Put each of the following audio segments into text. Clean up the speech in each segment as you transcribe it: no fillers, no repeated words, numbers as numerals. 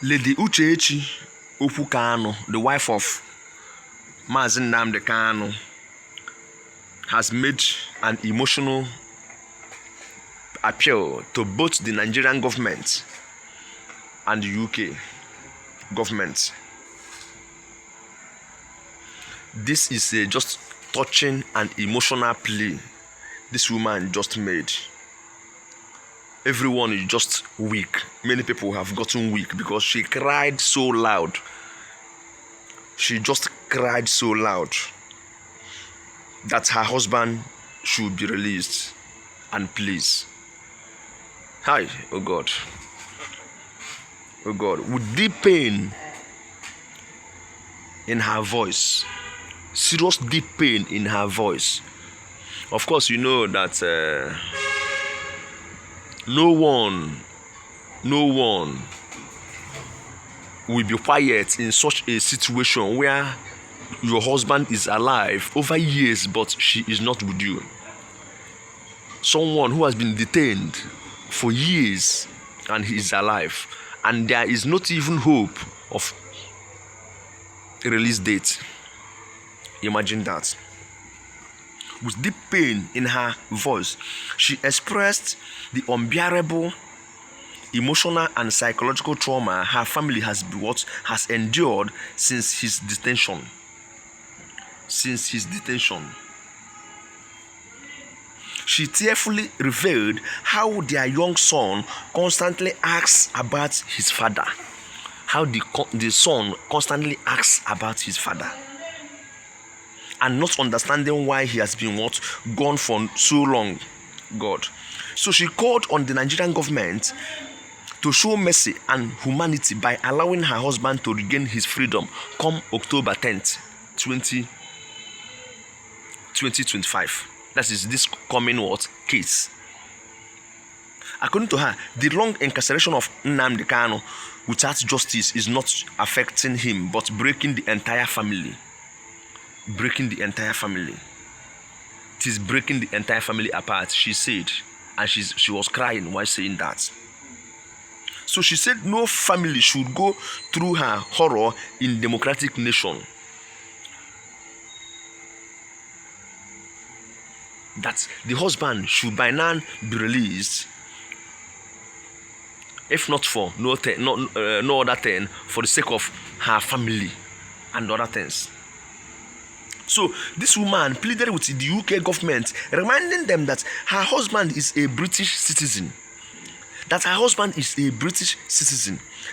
Lady Uchechi Okwu Kanu, the wife of Mazi Nnamdi Kanu, has made an emotional appeal to both the Nigerian government and the UK government. This is a just touching and emotional plea this woman just made. Everyone is just weak. Many people have gotten weak because she cried so loud. She just cried so loud that her husband should be released. And please, hi, oh God, with deep pain in her voice, serious deep pain in her voice. Of course, you know that no one will be quiet in such a situation where your husband is alive over years but she is not with you. Someone who has been detained for years and he is alive, and there is not even hope of a release date. Imagine that. With deep pain in her voice, she expressed the unbearable emotional and psychological trauma her family has endured since his detention. She tearfully revealed how their young son constantly asks about his father. How the son constantly asks about his father, and not understanding why he has been gone for so long. God. So she called on the Nigerian government to show mercy and humanity by allowing her husband to regain his freedom come October 10th, 2025. That is this coming case. According to her, the long incarceration of Nnamdi Kanu without justice is not affecting him but breaking the entire family. It is breaking the entire family apart, she said, and she was crying while saying that. So she said no family should go through her horror in democratic nation. That the husband should by now be released, if not for no other thing, for the sake of her family and other things. So this woman pleaded with the UK government, reminding them that her husband is a British citizen.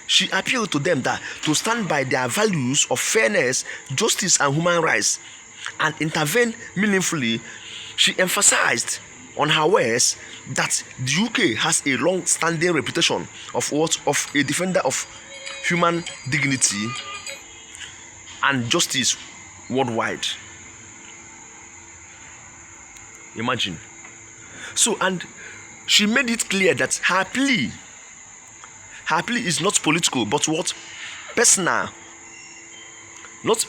She appealed to them to stand by their values of fairness, justice, and human rights, and intervene meaningfully. She emphasized on her words that the UK has a long-standing reputation of a defender of human dignity and justice worldwide. Imagine. So, and she made it clear that her plea is not political but personal. Not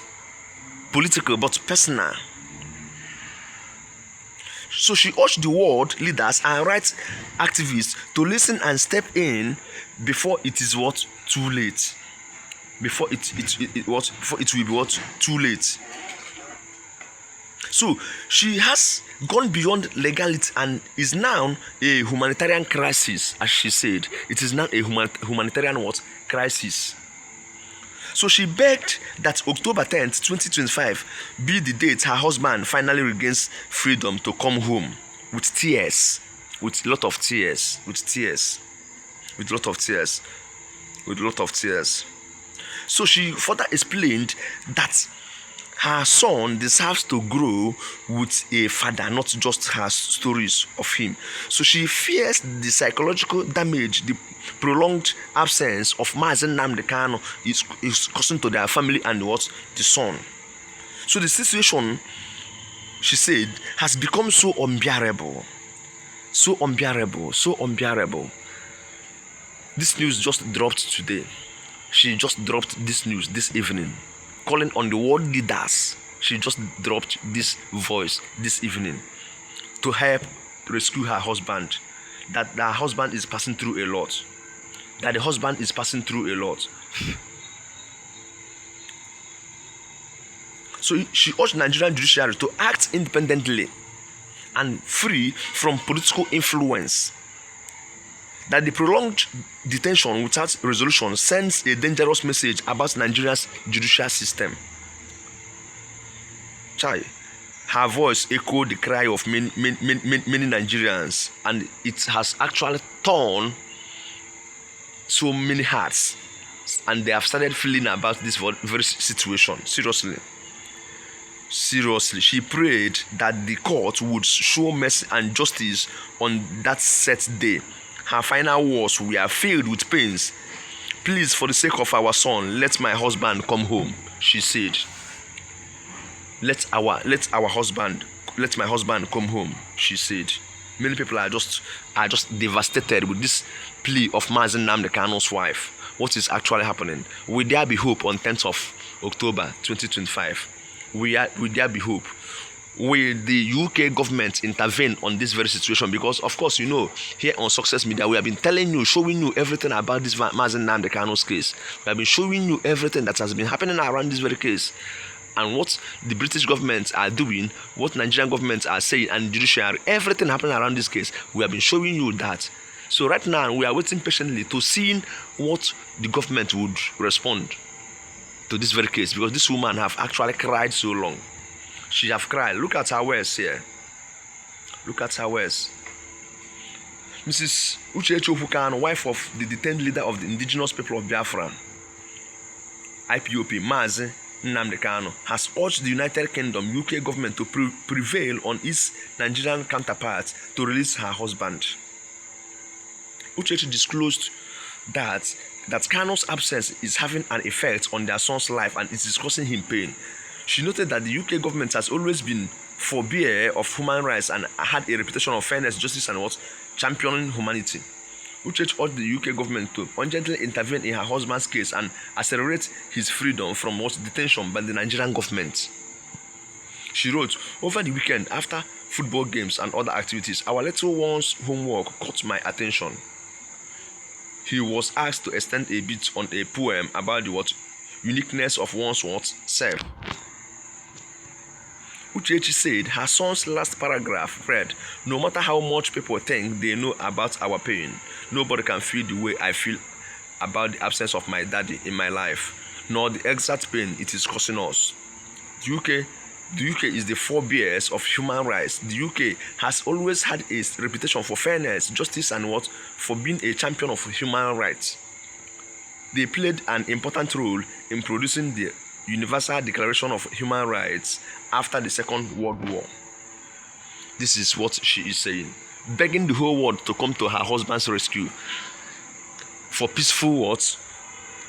political but personal. So she urged the world leaders and rights activists to listen and step in before it is too late. Before it will be too late. So she has gone beyond legality and is now a humanitarian crisis, as she said. It is now a humanitarian crisis. So she begged that October 10th, 2025 be the date her husband finally regains freedom to come home, with a lot of tears. So she further explained that her son deserves to grow with a father, not just her stories of him. So she fears the psychological damage the prolonged absence of Mazi Nnamdi Kanu is causing to their family and the son. So the situation, she said, has become so unbearable. This news just dropped today. She just dropped this news this evening, calling on the world leaders. She just dropped this voice this evening to help rescue her husband. That her husband is passing through a lot. So she urged Nigerian judiciary to act independently and free from political influence. That the prolonged detention without resolution sends a dangerous message about Nigeria's judicial system. Chai, her voice echoed the cry of many Nigerians, and it has actually torn so many hearts, and they have started feeling about this very situation. Seriously, she prayed that the court would show mercy and justice on that set day. Her final words were filled with pains. "Please, for the sake of our son, let my husband come home," she said. Let my husband come home, she said. Many people are just devastated with this plea of Mazi Nnamdi Kanu's wife. What is actually happening? Will there be hope on 10th of October 2025? Will there be hope? Will the UK government intervene on this very situation? Because of course, you know, here on Success Media, we have been telling you, showing you everything about this Mazi Nnamdi Kanu's case. We have been showing you everything that has been happening around this very case, and what the British government are doing, what Nigerian government are saying, and judiciary, everything happening around this case. We have been showing you that. So right now, we are waiting patiently to see what the government would respond to this very case, because this woman have actually cried so long. She have cried. Look at her words here. Look at her words. Mrs. Uchechi Kanu, wife of the detained leader of the indigenous people of Biafra, IPOB, Mazi Nnamdi Kanu, has urged the United Kingdom UK government to prevail on its Nigerian counterpart to release her husband. Uchechi disclosed that Kanu's absence is having an effect on their son's life and it is causing him pain. She noted that the UK government has always been forbear of human rights and had a reputation of fairness, justice, and championing humanity. Uchechi urged the UK government to urgently intervene in her husband's case and accelerate his freedom from detention by the Nigerian government. She wrote, "Over the weekend, after football games and other activities, our little one's homework caught my attention. He was asked to extend a bit on a poem about the uniqueness of one's self." Uchechi said her son's last paragraph read, "No matter how much people think they know about our pain, nobody can feel the way I feel about the absence of my daddy in my life, nor the exact pain it is causing us. The UK is the forebears of human rights. The UK has always had a reputation for fairness, justice, and for being a champion of human rights. They played an important role in producing the Universal Declaration of Human Rights after the Second World War." This is what she is saying, begging the whole world to come to her husband's rescue for peaceful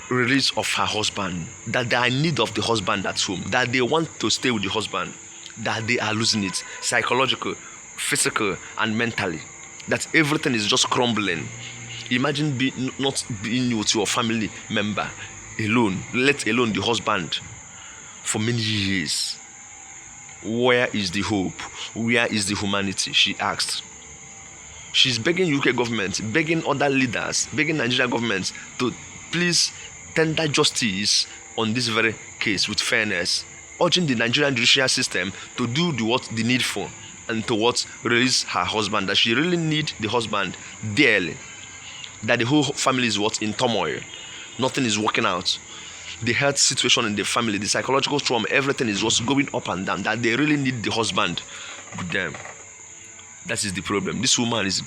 release of her husband, that they are in need of the husband at home, that they want to stay with the husband, that they are losing it, psychological, physical, and mentally, that everything is just crumbling. Imagine not being with your family member alone, let alone the husband, for many years. Where is the hope? Where is the humanity? She asked. She's begging UK government, begging other leaders, begging Nigerian government to please tender justice on this very case with fairness, urging the Nigerian judicial system to do the needful and to release her husband, that she really need the husband dearly, that the whole family is in turmoil, nothing is working out. The health situation in the family, the psychological trauma, everything is going up and down, that they really need the husband with them. That is the problem. This woman is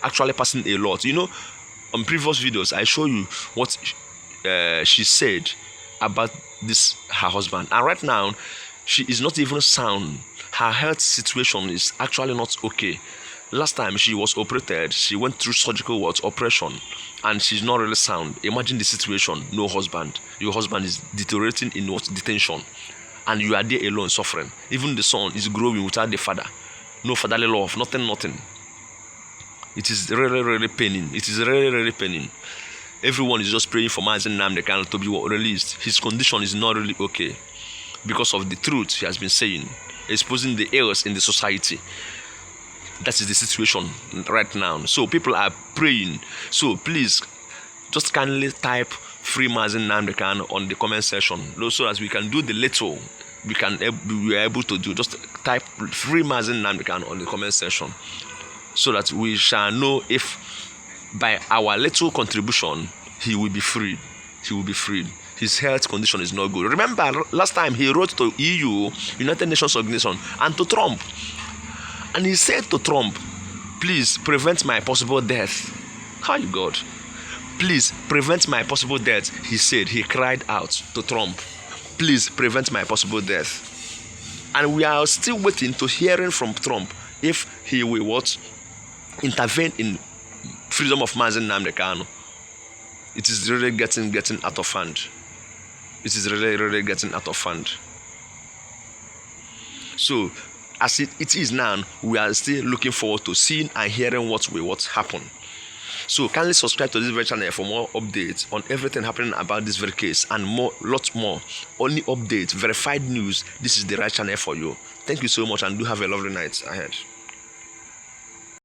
actually passing a lot. You know, on previous videos, I show you what she said about her husband. And right now, she is not even sound. Her health situation is actually not okay. Last time she was operated, she went through surgical operation, and she's not really sound. Imagine the situation, no husband. Your husband is deteriorating in detention, and you are there alone suffering. Even the son is growing without the father. No fatherly love, nothing. It is really, really paining. It is really, really paining. Everyone is just praying for Mazi Nnamdi Kanu to be released. His condition is not really okay because of the truth he has been saying, exposing the errors in the society. That is the situation right now. So people are praying. So please, just kindly type free Mazi Nnamdi Kanu on the comment section, so as we can do the little we are able to do. Just type free Mazi Nnamdi Kanu on the comment section, so that we shall know if by our little contribution he will be freed. He will be freed. His health condition is not good. Remember, last time he wrote to EU, United Nations Organization, and to Trump, and he said to Trump, please prevent my possible death. Hi God, please prevent my possible death. He said, he cried out to Trump, please prevent my possible death. And we are still waiting to hearing from Trump if he will intervene in freedom of Mazi Nnamdi Kanu. It is really getting out of hand. It is really getting out of hand. So, as it is now, we are still looking forward to seeing and hearing what happen. So, kindly subscribe to this very channel for more updates on everything happening about this very case and lots more. Only updates, verified news. This is the right channel for you. Thank you so much, and do have a lovely night ahead.